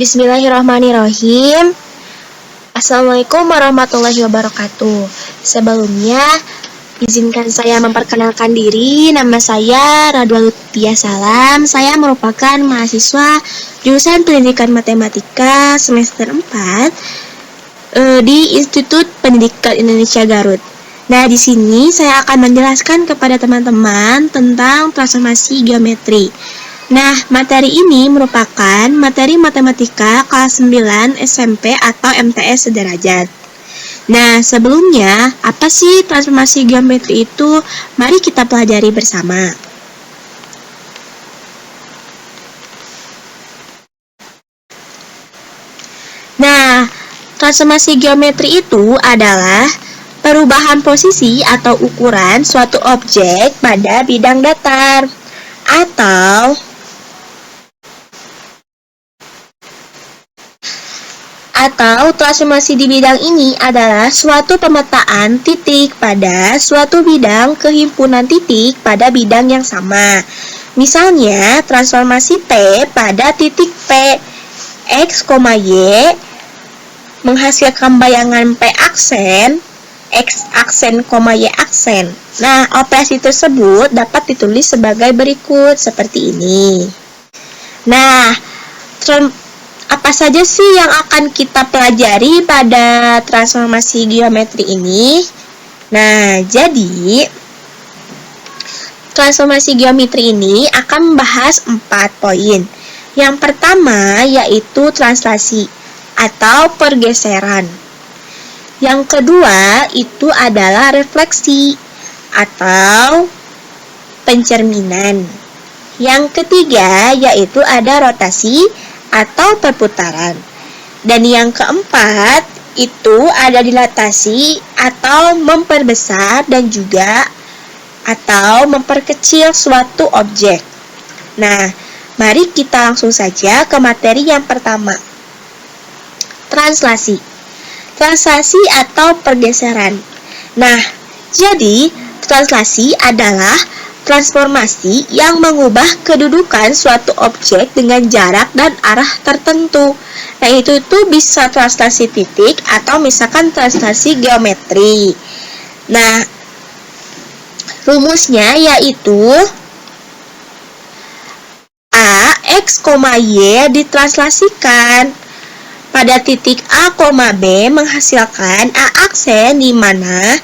Bismillahirrahmanirrahim. Assalamualaikum warahmatullahi wabarakatuh. Sebelumnya, izinkan saya memperkenalkan diri. Nama saya Radwa Lutfia Salam. Saya merupakan mahasiswa jurusan Pendidikan Matematika semester 4 di Institut Pendidikan Indonesia Garut. Nah, di sini saya akan menjelaskan kepada teman-teman tentang transformasi geometri. Nah, materi ini merupakan materi matematika kelas 9 SMP atau MTS sederajat. Nah, sebelumnya, apa sih transformasi geometri itu? Mari kita pelajari bersama. Nah, transformasi geometri itu adalah perubahan posisi atau ukuran suatu objek pada bidang datar atau transformasi di bidang ini adalah suatu pemetaan titik pada suatu bidang ke himpunan titik pada bidang yang sama. Misalnya, transformasi T pada titik P, X, Y menghasilkan bayangan P aksen, X aksen, Y aksen. Nah, operasi tersebut dapat ditulis sebagai berikut, seperti ini. Nah, apa saja sih yang akan kita pelajari pada transformasi geometri ini? Nah, jadi transformasi geometri ini akan membahas 4 poin. Yang pertama yaitu translasi atau pergeseran. Yang kedua itu adalah refleksi atau pencerminan. Yang ketiga yaitu ada rotasi atau perputaran. Dan yang keempat itu ada dilatasi atau memperbesar dan juga atau memperkecil suatu objek. Nah, mari kita langsung saja ke materi yang pertama. Translasi. Translasi atau pergeseran. Nah, jadi translasi adalah transformasi yang mengubah kedudukan suatu objek dengan jarak dan arah tertentu. Nah, itu bisa translasi titik atau misalkan translasi geometri. Nah, rumusnya yaitu A, X, Y ditranslasikan pada titik A, B menghasilkan A aksen di mana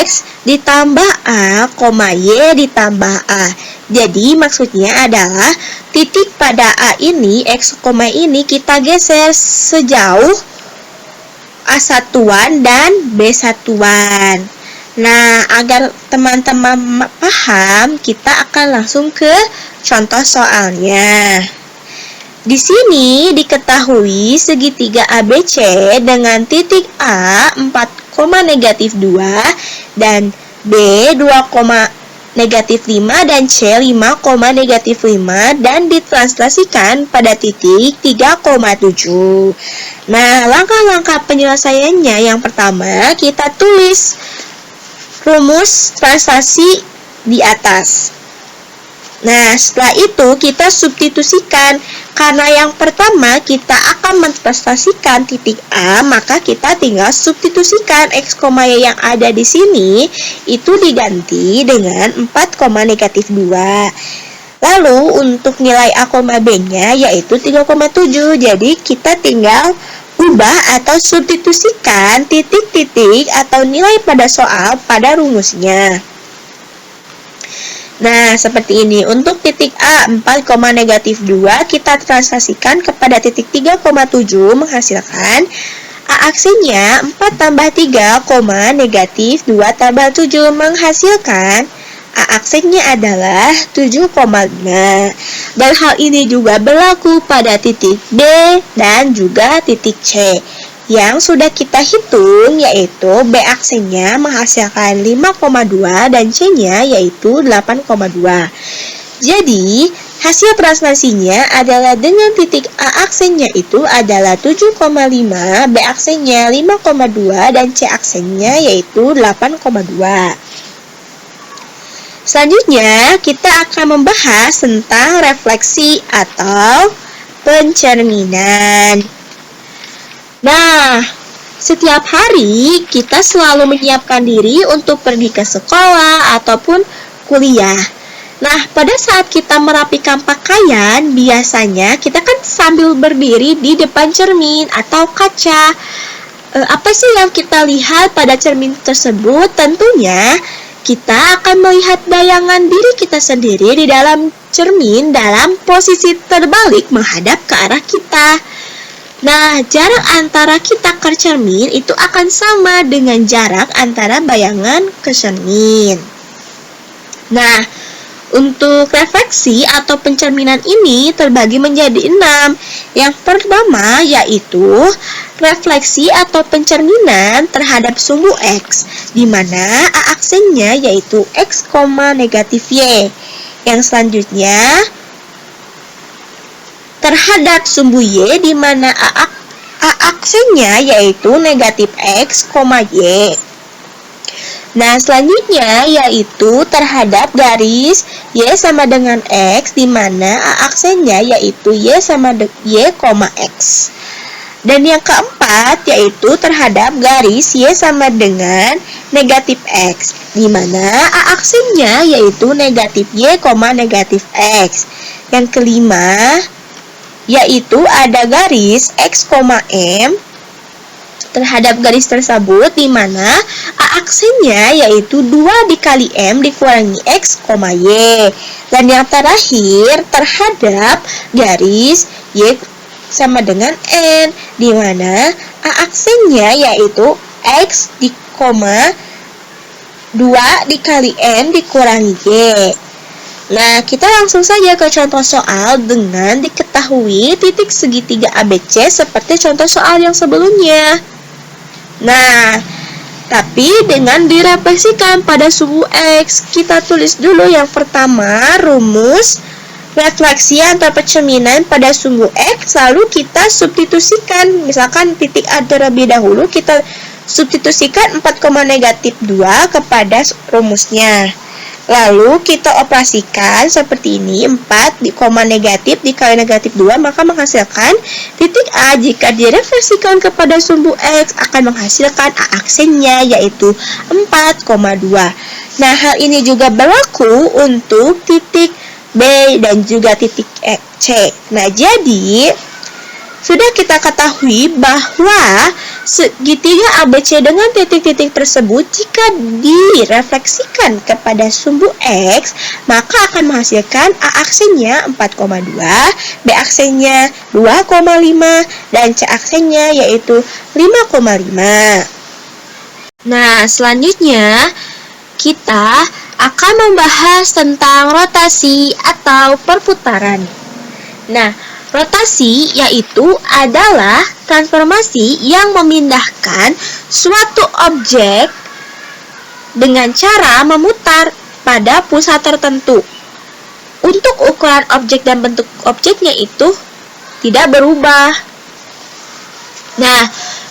X ditambah A, Y ditambah A. Jadi maksudnya adalah titik pada A ini, X, ini kita geser sejauh A satuan dan B satuan. Nah, agar teman-teman paham, kita akan langsung ke contoh soalnya. Di sini diketahui segitiga ABC dengan titik A 4,-2 dan B 2,-5 dan C 5,-5 dan ditranslasikan pada titik 3,7. Nah, langkah-langkah penyelesaiannya yang pertama kita tulis rumus translasi di atas. Nah, setelah itu kita substitusikan. Karena yang pertama kita akan mentranslasikan titik A, maka kita tinggal substitusikan X, Y yang ada di sini itu diganti dengan 4,-2. Lalu untuk nilai A, B-nya yaitu 3,7. Jadi kita tinggal ubah atau substitusikan titik-titik atau nilai pada soal pada rumusnya. Nah, seperti ini. Untuk titik A 4,-2 kita translasikan kepada titik 3,7 menghasilkan A aksennya 4 tambah 3, -2 tambah 7 menghasilkan A aksennya adalah 7,5. Dan hal ini juga berlaku pada titik B dan juga titik C. Yang sudah kita hitung yaitu B aksennya menghasilkan 5,2 dan C-nya yaitu 8,2. Jadi, hasil translasinya adalah dengan titik A aksennya itu adalah 7,5, B aksennya 5,2 dan C aksennya yaitu 8,2. Selanjutnya, kita akan membahas tentang refleksi atau pencerminan. Nah, setiap hari kita selalu menyiapkan diri untuk pergi ke sekolah ataupun kuliah. Nah, pada saat kita merapikan pakaian, biasanya kita kan sambil berdiri di depan cermin atau kaca. Apa sih yang kita lihat pada cermin tersebut? Tentunya kita akan melihat bayangan diri kita sendiri di dalam cermin dalam posisi terbalik menghadap ke arah kita. Nah, jarak antara kita ke cermin itu akan sama dengan jarak antara bayangan ke cermin. Nah, untuk refleksi atau pencerminan ini terbagi menjadi 6. Yang pertama yaitu refleksi atau pencerminan terhadap sumbu X, di mana A-aksennya yaitu X, negatif Y. Yang selanjutnya terhadap sumbu Y, di mana A-aksennya yaitu negatif X, Y. Nah, selanjutnya yaitu terhadap garis Y sama dengan X, di mana A-aksennya yaitu Y sama Y, X. Dan yang keempat yaitu terhadap garis Y sama dengan negatif X, di mana A-aksennya yaitu negatif Y, negatif X. Yang kelima yaitu ada garis X, M terhadap garis tersebut, di mana A-aksennya yaitu 2 dikali M dikurangi X, Y. Dan yang terakhir terhadap garis Y sama dengan N, di mana A-aksennya yaitu X, 2 dikali N dikurangi Y. Nah, kita langsung saja ke contoh soal dengan diketahui titik segitiga ABC seperti contoh soal yang sebelumnya. Nah, tapi dengan direfleksikan pada sumbu X, kita tulis dulu yang pertama rumus refleksi antar pencerminan pada sumbu X, lalu kita substitusikan, misalkan titik A terlebih dahulu, kita substitusikan 4, negatif 2 kepada rumusnya. Lalu kita operasikan seperti ini, 4, negatif dikali negatif 2, maka menghasilkan titik A jika direfleksikan kepada sumbu X akan menghasilkan A-aksennya yaitu 4,2. Nah, hal ini juga berlaku untuk titik B dan juga titik C. Nah, jadi sudah kita ketahui bahwa segitiga ABC dengan titik-titik tersebut jika direfleksikan kepada sumbu X, maka akan menghasilkan A-aksennya 4,2, B-aksennya 2,5, dan C-aksennya yaitu 5,5. Nah, selanjutnya kita akan membahas tentang rotasi atau perputaran. Nah, rotasi yaitu adalah transformasi yang memindahkan suatu objek dengan cara memutar pada pusat tertentu. Untuk ukuran objek dan bentuk objeknya itu tidak berubah. Nah,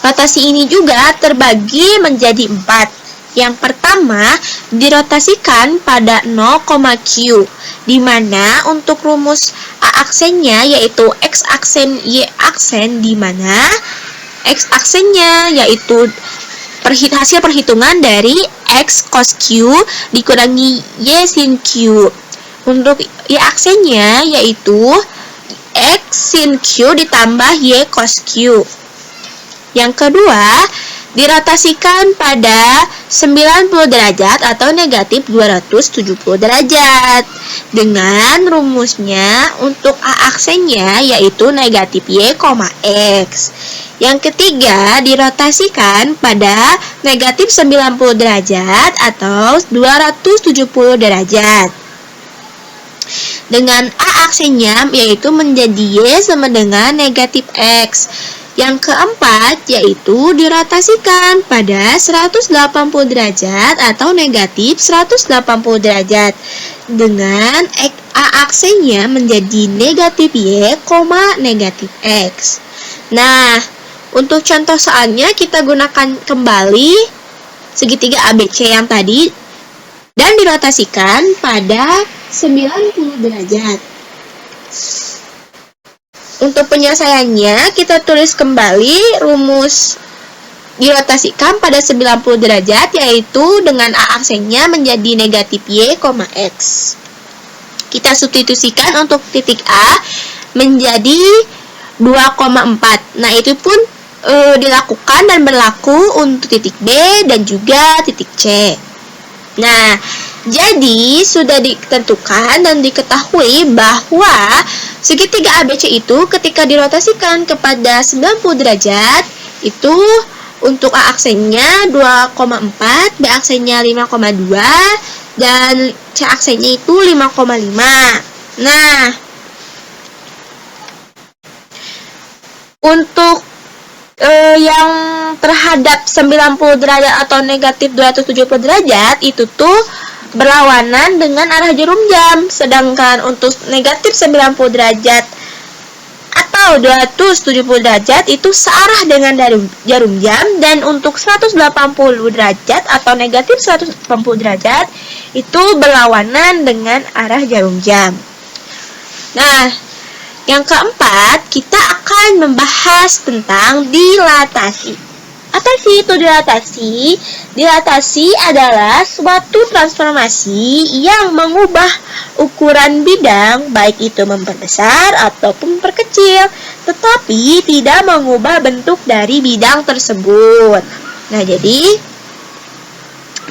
rotasi ini juga terbagi menjadi 4. Yang pertama dirotasikan pada 0,Q, di mana untuk rumus A-aksennya yaitu X aksen Y aksen, di mana X aksennya yaitu hasil perhitungan dari X cos Q dikurangi Y sin Q. Untuk Y aksennya yaitu X sin Q ditambah Y cos Q. Yang kedua dirotasikan pada 90 derajat atau negatif 270 derajat dengan rumusnya untuk A-aksennya yaitu negatif Y, X. Yang ketiga dirotasikan pada negatif 90 derajat atau 270 derajat dengan A-aksennya yaitu menjadi Y sama dengan negatif X. Yang keempat yaitu dirotasikan pada 180 derajat atau negatif 180 derajat dengan A-aksennya menjadi negatif Y, negatif X. Nah, untuk contoh soalnya kita gunakan kembali segitiga ABC yang tadi dan dirotasikan pada 90 derajat. Untuk penyelesaiannya, kita tulis kembali rumus dirotasikan pada 90 derajat, yaitu dengan A aksennya menjadi negatif Y, X. Kita substitusikan untuk titik A menjadi 2,4. Nah, itu pun dilakukan dan berlaku untuk titik B dan juga titik C. Nah, jadi sudah ditentukan dan diketahui bahwa segitiga ABC itu ketika dirotasikan kepada 90 derajat itu untuk A aksennya 2,4, B aksennya 5,2, dan C aksennya itu 5,5. Nah, untuk yang terhadap 90 derajat atau negatif 270 derajat itu tuh berlawanan dengan arah jarum jam. Sedangkan untuk negatif 90 derajat atau 270 derajat itu searah dengan jarum jam, dan untuk 180 derajat atau negatif 180 derajat itu berlawanan dengan arah jarum jam. Nah, yang keempat, kita akan membahas tentang dilatasi. Apa sih itu dilatasi? Dilatasi adalah suatu transformasi yang mengubah ukuran bidang, baik itu memperbesar ataupun memperkecil, tetapi tidak mengubah bentuk dari bidang tersebut. Nah, jadi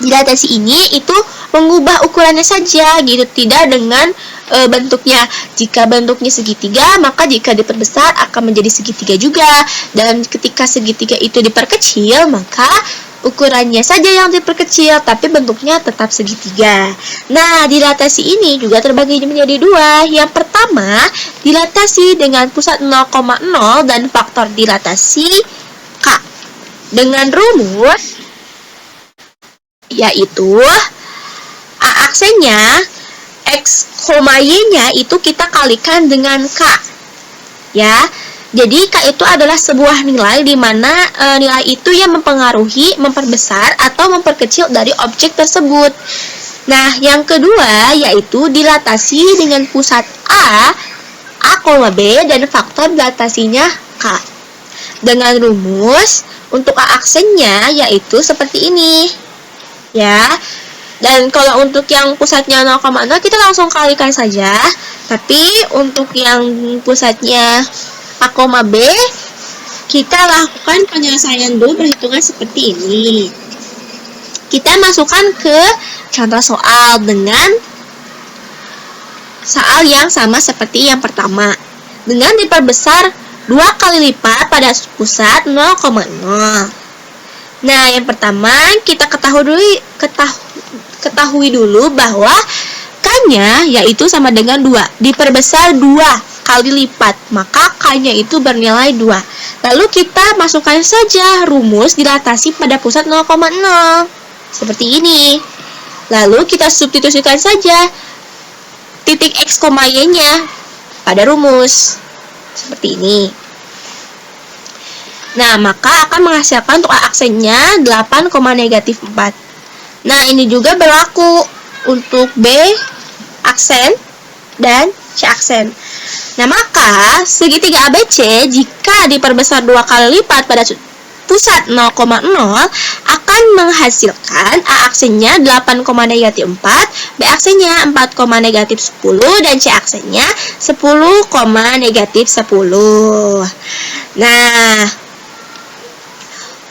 dilatasi ini itu mengubah ukurannya saja gitu, tidak dengan bentuknya. Jika bentuknya segitiga, maka jika diperbesar akan menjadi segitiga juga, dan ketika segitiga itu diperkecil, maka ukurannya saja yang diperkecil tapi bentuknya tetap segitiga. Nah, dilatasi ini juga terbagi menjadi dua. Yang pertama, dilatasi dengan pusat 0,0 dan faktor dilatasi K dengan rumus yaitu A aksennya X, Y-nya itu kita kalikan dengan K. Ya. Jadi K itu adalah sebuah nilai di mana nilai itu yang mempengaruhi, memperbesar atau memperkecil dari objek tersebut. Nah, yang kedua yaitu dilatasi dengan pusat A, B dan faktor dilatasinya K. Dengan rumus untuk A aksennya yaitu seperti ini. Ya. Dan kalau untuk yang pusatnya 0,0 kita langsung kalikan saja. Tapi untuk yang pusatnya A, B kita lakukan penyelesaian dulu perhitungan seperti ini. Kita masukkan ke contoh soal dengan soal yang sama seperti yang pertama. Dengan diperbesar 2 kali lipat pada pusat 0,0. Nah, yang pertama kita ketahui dulu bahwa K-nya yaitu sama dengan 2, diperbesar 2 kali lipat, maka K-nya itu bernilai 2. Lalu kita masukkan saja rumus dilatasi pada pusat 0,0 seperti ini. Lalu kita substitusikan saja titik X, Y-nya pada rumus seperti ini. Nah, maka akan menghasilkan untuk A aksennya 8,-4. Nah, ini juga berlaku untuk B aksen dan C aksen. Nah, maka segitiga ABC jika diperbesar 2 kali lipat pada pusat 0,0 akan menghasilkan A aksennya 8,-4, B aksennya 4,-10, dan C aksennya 10,-10. Nah,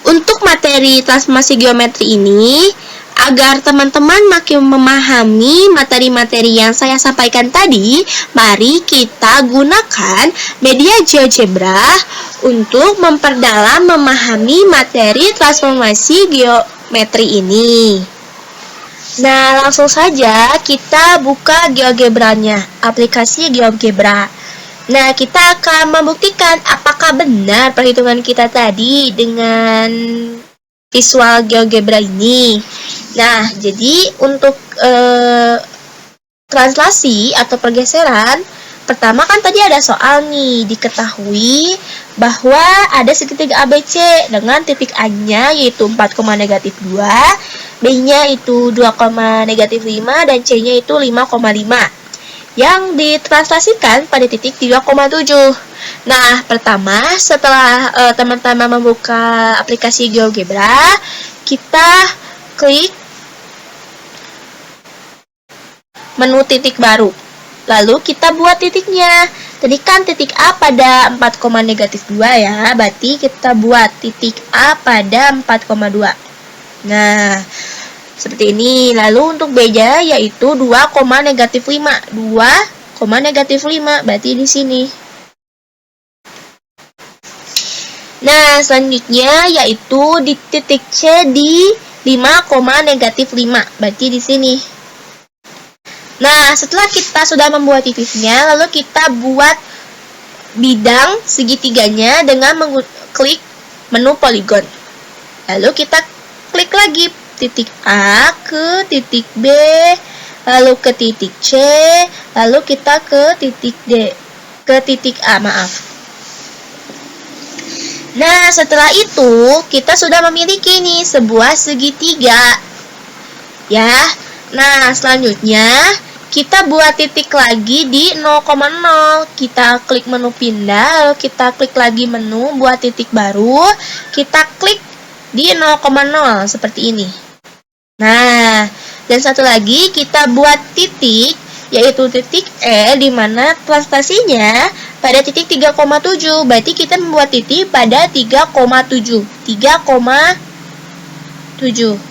untuk materi transformasi geometri ini, agar teman-teman makin memahami materi-materi yang saya sampaikan tadi, mari kita gunakan media GeoGebra untuk memperdalam memahami materi transformasi geometri ini. Nah, langsung saja kita buka GeoGebra-nya, aplikasi GeoGebra. Nah, kita akan membuktikan apakah benar perhitungan kita tadi dengan visual GeoGebra ini. Nah, jadi untuk translasi atau pergeseran, pertama kan tadi ada soal nih, diketahui bahwa ada segitiga ABC dengan titik A-nya yaitu 4,-2, B-nya itu 2,-5, dan C-nya itu 5,5. yang ditranslasikan pada titik 3,7. Nah, pertama setelah teman-teman membuka aplikasi GeoGebra, kita klik menu titik baru. Lalu kita buat titiknya. Tadi kan titik A pada 4,-2 ya, berarti kita buat titik A pada 4,2. Nah, seperti ini. Lalu untuk B-nya yaitu 2,-5. 2,-5 berarti di sini. Nah, selanjutnya yaitu di titik C di 5,-5 berarti di sini. Nah, setelah kita sudah membuat titiknya, lalu kita buat bidang segitiganya dengan mengklik menu poligon. Lalu kita klik lagi titik A ke titik B, lalu ke titik C, lalu kita ke titik D, ke titik A, maaf. Nah, setelah itu kita sudah memiliki nih sebuah segitiga. Ya. Nah, selanjutnya kita buat titik lagi di 0,0. Kita klik menu pindah, lalu kita klik lagi menu buat titik baru. Kita klik di 0,0 seperti ini. Nah, dan satu lagi kita buat titik yaitu titik E di mana translasinya pada titik 3,7. Berarti kita membuat titik pada 3,7. 3,7.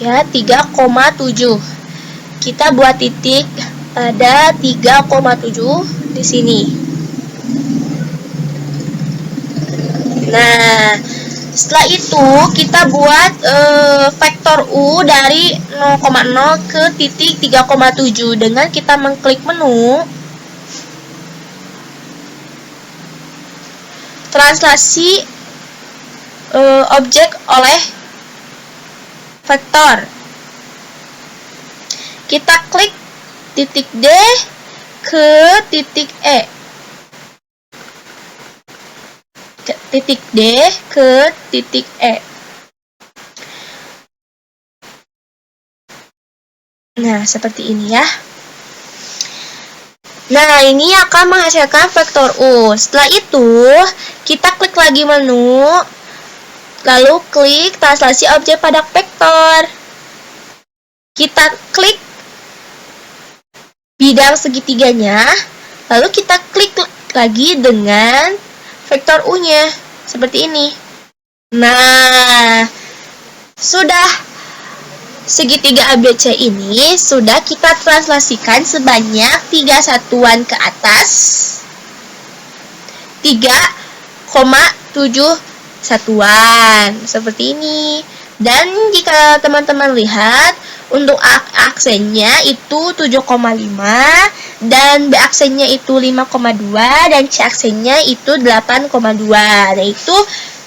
Ya, 3,7. Kita buat titik pada 3,7 di sini. Nah, setelah itu kita buat vektor U dari 0,0 ke titik 3,7 dengan kita mengklik menu translasi objek oleh vektor. Kita klik titik D ke titik E. Titik D ke titik E. Nah, seperti ini ya. Nah, ini akan menghasilkan vektor U. Setelah itu, kita klik lagi menu, lalu klik translasi objek pada vektor. Kita klik bidang segitiganya, lalu kita klik lagi dengan vektor U-nya, seperti ini. Nah, sudah segitiga ABC ini sudah kita translasikan sebanyak 3 satuan ke atas, 3,7 satuan, seperti ini. Dan jika teman-teman lihat, untuk aksennya itu 7,5 dan B aksennya itu 5,2 dan C aksennya itu 8,2. Nah, itu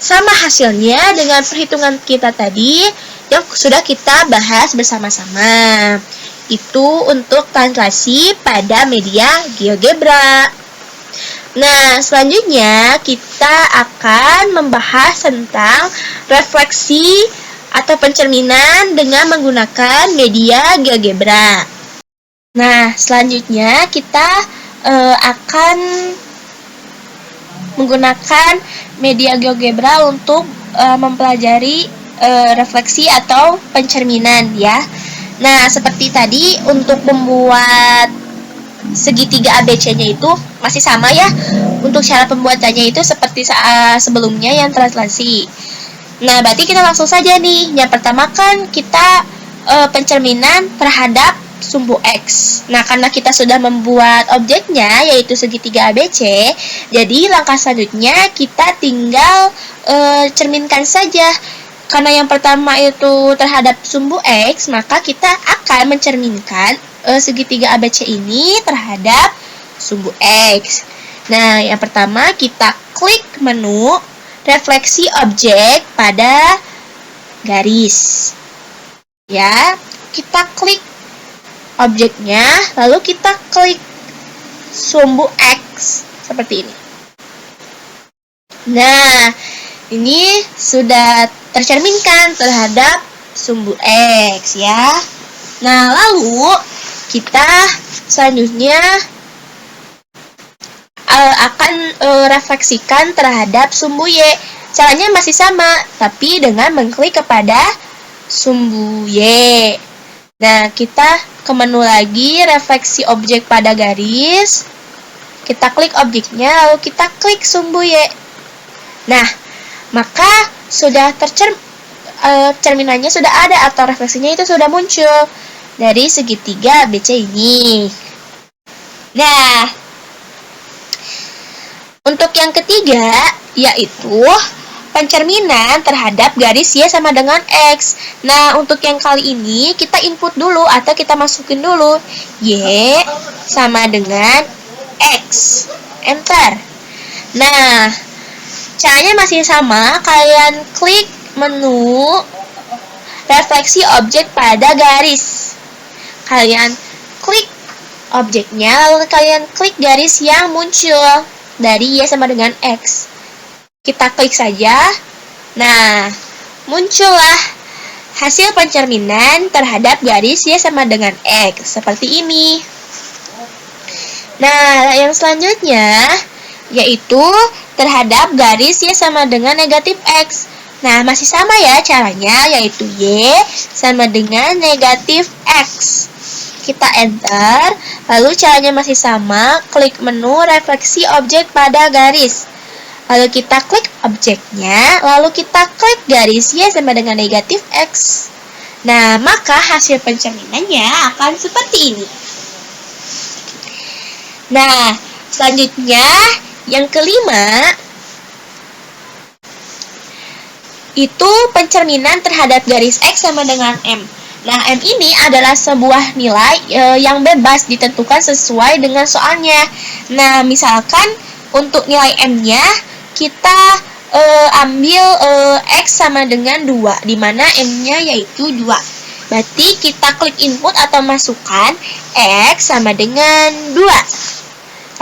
sama hasilnya dengan perhitungan kita tadi yang sudah kita bahas bersama-sama. Itu untuk translasi pada media GeoGebra. Nah, selanjutnya kita akan membahas tentang refleksi atau pencerminan dengan menggunakan media GeoGebra. Nah, selanjutnya kita akan menggunakan media GeoGebra untuk mempelajari refleksi atau pencerminan ya. Nah, seperti tadi untuk membuat segitiga ABC-nya itu masih sama ya. Untuk cara pembuatannya itu seperti sebelumnya yang translasi. Nah, berarti kita langsung saja nih. Yang pertama kan kita pencerminan terhadap sumbu X. Nah, karena kita sudah membuat objeknya yaitu segitiga ABC, jadi langkah selanjutnya kita tinggal cerminkan saja. Karena yang pertama itu terhadap sumbu X, maka kita akan mencerminkan segitiga ABC ini terhadap sumbu X. Nah, yang pertama kita klik menu refleksi objek pada garis. Ya, kita klik objeknya, lalu kita klik sumbu X seperti ini. Nah, ini sudah tercerminkan terhadap sumbu X ya. Nah, lalu kita selanjutnya akan refleksikan terhadap sumbu Y. Caranya masih sama, tapi dengan mengklik kepada sumbu Y. Nah, kita ke menu lagi, refleksi objek pada garis. Kita klik objeknya, lalu kita klik sumbu Y. Nah, maka sudah cerminannya sudah ada atau refleksinya itu sudah muncul dari segitiga ABC ini. Nah, untuk yang ketiga, yaitu pencerminan terhadap garis Y sama dengan X. Nah, untuk yang kali ini, kita input dulu atau kita masukin dulu. Y sama dengan X. Enter. Nah, caranya masih sama. Kalian klik menu refleksi objek pada garis. Kalian klik objeknya, lalu kalian klik garis yang muncul dari Y sama dengan X. Kita klik saja. Nah, muncullah hasil pencerminan terhadap garis Y sama dengan X. Seperti ini. Nah, yang selanjutnya yaitu terhadap garis Y sama dengan negatif X. Nah, masih sama ya caranya, yaitu Y sama dengan negatif X. Kita enter, lalu caranya masih sama, klik menu refleksi objek pada garis. Lalu kita klik objeknya, lalu kita klik garis Y sama dengan negatif X. Nah, maka hasil pencerminannya akan seperti ini. Nah, selanjutnya yang kelima, itu pencerminan terhadap garis X sama dengan M. Nah, M ini adalah sebuah nilai yang bebas ditentukan sesuai dengan soalnya. Nah, misalkan untuk nilai M-nya, kita ambil X sama dengan 2, di mana M-nya yaitu 2. Berarti kita klik input atau masukkan X sama dengan 2.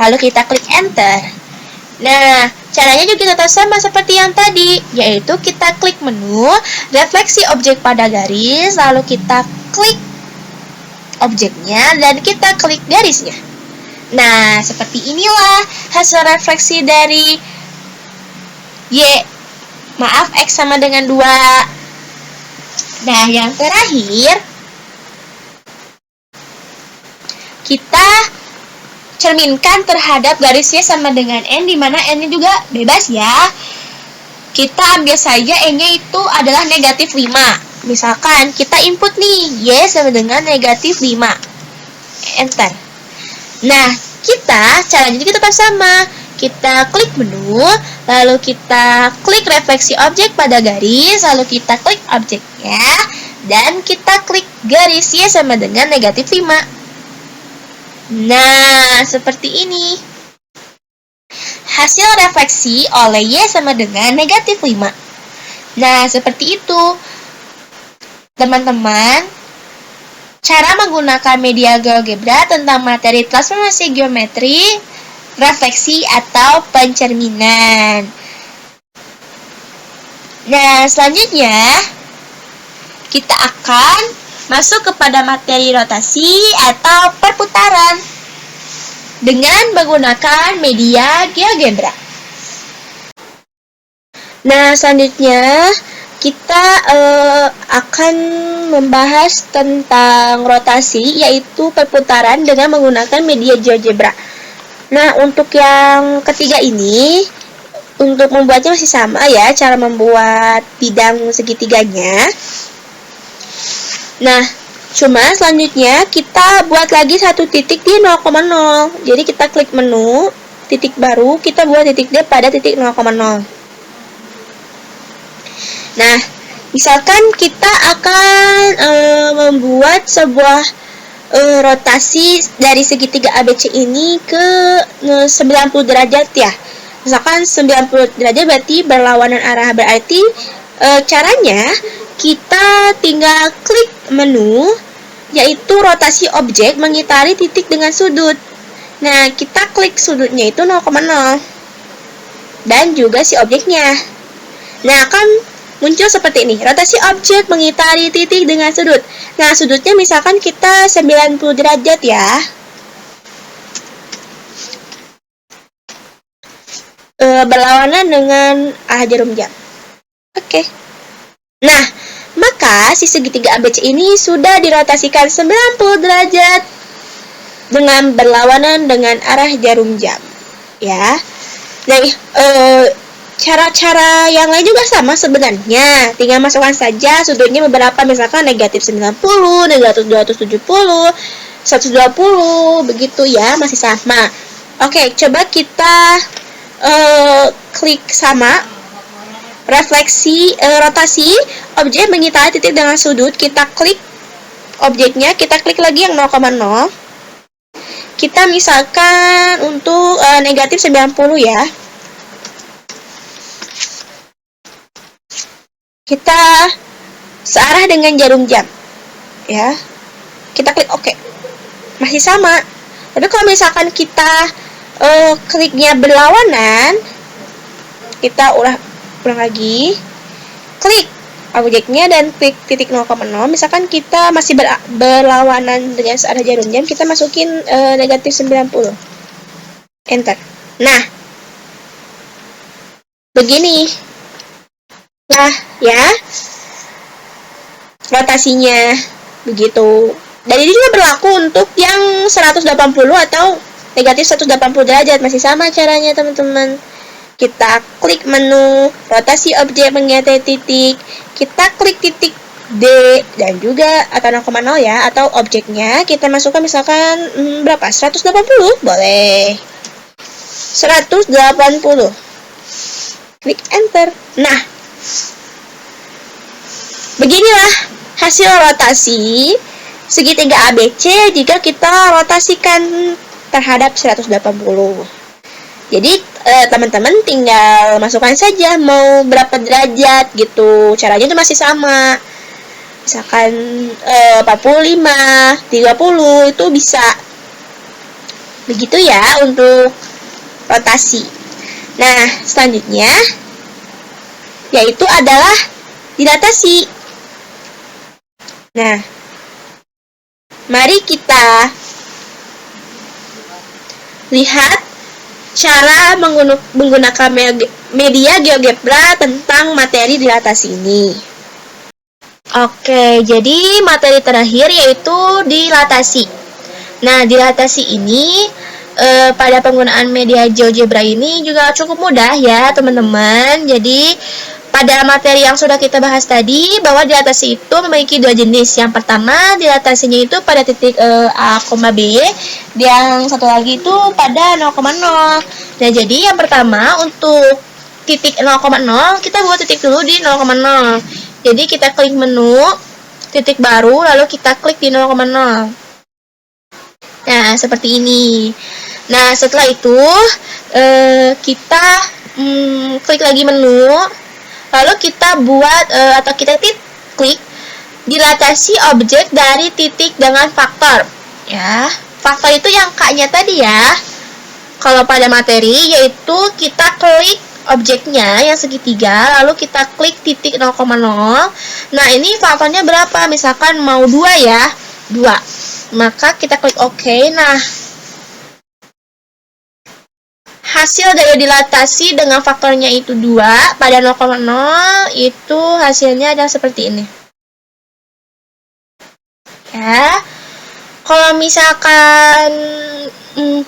Lalu kita klik enter. Nah, caranya juga tetap sama seperti yang tadi, yaitu kita klik menu refleksi objek pada garis, lalu kita klik objeknya dan kita klik garisnya. Nah, seperti inilah hasil refleksi dari X sama dengan 2. Nah, yang terakhir, kita cerminkan terhadap garis Y sama dengan N, di mana N-nya juga bebas ya. Kita ambil saja N-nya itu adalah negatif 5. Misalkan kita input nih, Y sama dengan negatif 5. Enter. Nah, caranya juga tetap sama. Kita klik menu, lalu kita klik refleksi objek pada garis, lalu kita klik objeknya, dan kita klik garis Y sama dengan negatif 5. Nah, seperti ini. Hasil refleksi oleh Y sama dengan negatif 5. Nah, seperti itu. Teman-teman, cara menggunakan media GeoGebra tentang materi transformasi geometri, refleksi atau pencerminan. Nah, selanjutnya kita akan masuk kepada materi rotasi atau perputaran dengan menggunakan media GeoGebra. Nah, selanjutnya kita akan membahas tentang rotasi, yaitu perputaran dengan menggunakan media GeoGebra. Nah, untuk yang ketiga ini, untuk membuatnya masih sama ya, cara membuat bidang segitiganya. Nah, cuma selanjutnya kita buat lagi satu titik di 0,0. Jadi kita klik menu, titik baru, kita buat titik D pada titik 0,0. Nah, misalkan kita akan membuat sebuah rotasi dari segitiga ABC ini ke 90 derajat ya. Misalkan 90 derajat berarti berlawanan arah, berarti caranya kita tinggal klik menu, yaitu rotasi objek mengitari titik dengan sudut. Nah, kita klik sudutnya itu 0,0 dan juga si objeknya. Nah, akan muncul seperti ini. Rotasi objek mengitari titik dengan sudut. Nah, sudutnya misalkan kita 90 derajat ya. Berlawanan dengan arah jarum jam. Oke. Nah, maka si segitiga ABC ini sudah dirotasikan 90 derajat dengan berlawanan dengan arah jarum jam. Ya. Nah, cara-cara yang lain juga sama sebenarnya. Tinggal masukkan saja sudutnya beberapa, misalkan negatif 90, negatif 270, 120, begitu ya, masih sama. Oke, coba kita klik sama refleksi rotasi objek mengitari titik dengan sudut. Kita klik objeknya, kita klik lagi yang 0,0. Kita misalkan untuk negatif 90 ya. Kita searah dengan jarum jam ya. Kita klik OK. Masih sama. Tapi kalau misalkan kita kliknya berlawanan, kita ulang lagi, klik objeknya dan klik titik 0,0. Misalkan kita masih berlawanan dengan searah jarum jam, kita masukin negatif 90. Enter. Nah, begini. Nah, ya. Rotasinya begitu. Dan ini juga berlaku untuk yang 180 atau negatif 180 derajat. Masih sama caranya teman-teman. Kita klik menu rotasi objek mengitari titik, kita klik titik D dan juga atau 0,0 ya, atau objeknya kita masukkan misalkan berapa? 180 boleh. 180. Klik enter. Nah, beginilah hasil rotasi segitiga ABC jika kita rotasikan terhadap 180. Jadi teman-teman tinggal masukkan saja mau berapa derajat gitu. Caranya itu masih sama. Misalkan 45, 30 itu bisa. Begitu ya untuk rotasi. Nah, selanjutnya yaitu adalah dilatasi. Nah, mari kita lihat cara menggunakan media GeoGebra tentang materi dilatasi ini. Oke, jadi materi terakhir yaitu dilatasi. Nah, dilatasi ini pada penggunaan media GeoGebra ini juga cukup mudah ya teman-teman. Jadi pada materi yang sudah kita bahas tadi, bahwa dilatasi itu memiliki dua jenis. Yang pertama, dilatasinya itu pada titik A, B. Yang satu lagi itu pada 0,0. Nah, jadi yang pertama untuk titik 0,0, kita buat titik dulu di 0,0. Jadi kita klik menu, titik baru, lalu kita klik di 0,0. Nah, seperti ini. Nah, setelah itu, kita klik lagi menu, lalu kita buat atau kita klik dilatasi objek dari titik dengan faktor. Ya, faktor itu yang K-nya tadi ya. Kalau pada materi yaitu kita klik objeknya yang segitiga, lalu kita klik titik 0,0. Nah, ini faktornya berapa? Misalkan mau 2 ya. 2. Maka kita klik OK. Nah, hasil dari dilatasi dengan faktornya itu 2 pada 0,0 itu hasilnya adalah seperti ini. Ya. Kalau misalkan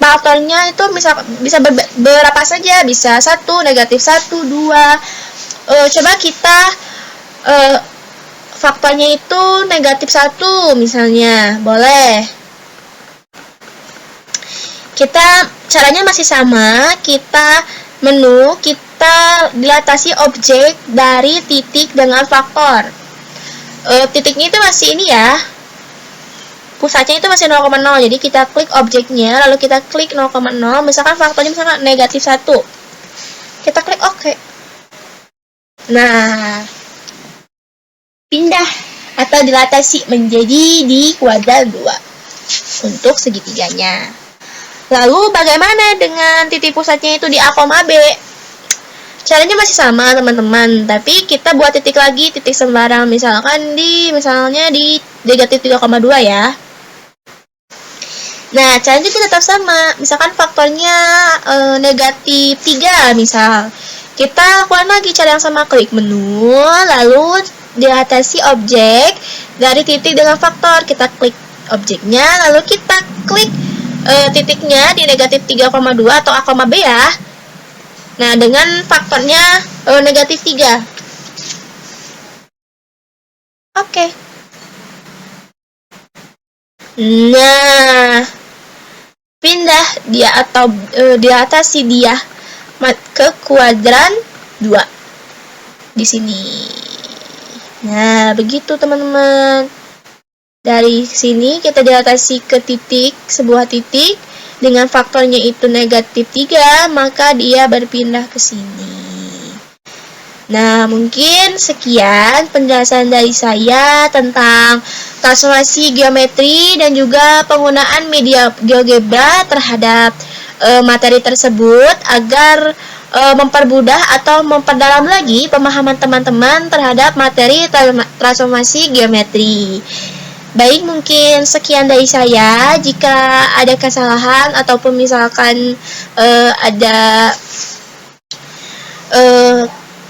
faktornya itu bisa berapa saja, bisa 1, negatif 1, 2. Coba kita faktornya itu negatif 1 misalnya, boleh. Caranya masih sama, kita menu, kita dilatasi objek dari titik dengan faktor. Titiknya itu masih ini ya, pusatnya itu masih 0,0, jadi kita klik objeknya, lalu kita klik 0,0, misalkan faktornya misalkan negatif 1. Kita klik OK. Nah, pindah atau dilatasi menjadi di kuadran 2 untuk segitiganya. Lalu bagaimana dengan titik pusatnya itu di A, B? Caranya masih sama teman-teman, tapi kita buat titik lagi, titik sembarang, misalnya di negatif 3,2 ya. Nah, caranya tetap sama. Misalkan faktornya negatif 3 misal. Kita lakukan lagi cara yang sama, klik menu, lalu diatasi objek dari titik dengan faktor. Kita klik objeknya, lalu kita klik titiknya di negatif 3,2 atau A, B ya. Nah, dengan faktornya negatif 3. Oke. Nah, pindah dia atau diatasi dia ke kuadran 2 di sini. Nah, begitu teman-teman. Dari sini kita diatasi ke titik, sebuah titik dengan faktornya itu negatif 3, maka dia berpindah ke sini. Nah, mungkin sekian penjelasan dari saya tentang transformasi geometri dan juga penggunaan media GeoGebra terhadap materi tersebut agar mempermudah atau memperdalam lagi pemahaman teman-teman terhadap materi transformasi geometri. Baik, mungkin sekian dari saya. Jika ada kesalahan ataupun misalkan ada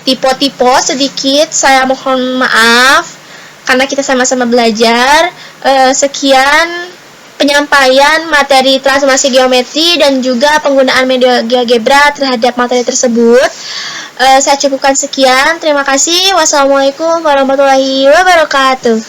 tipe-tipe sedikit, saya mohon maaf karena kita sama-sama belajar. Sekian penyampaian materi transformasi geometri dan juga penggunaan media GeoGebra terhadap materi tersebut. Saya cukupkan sekian. Terima kasih. Wassalamualaikum warahmatullahi wabarakatuh.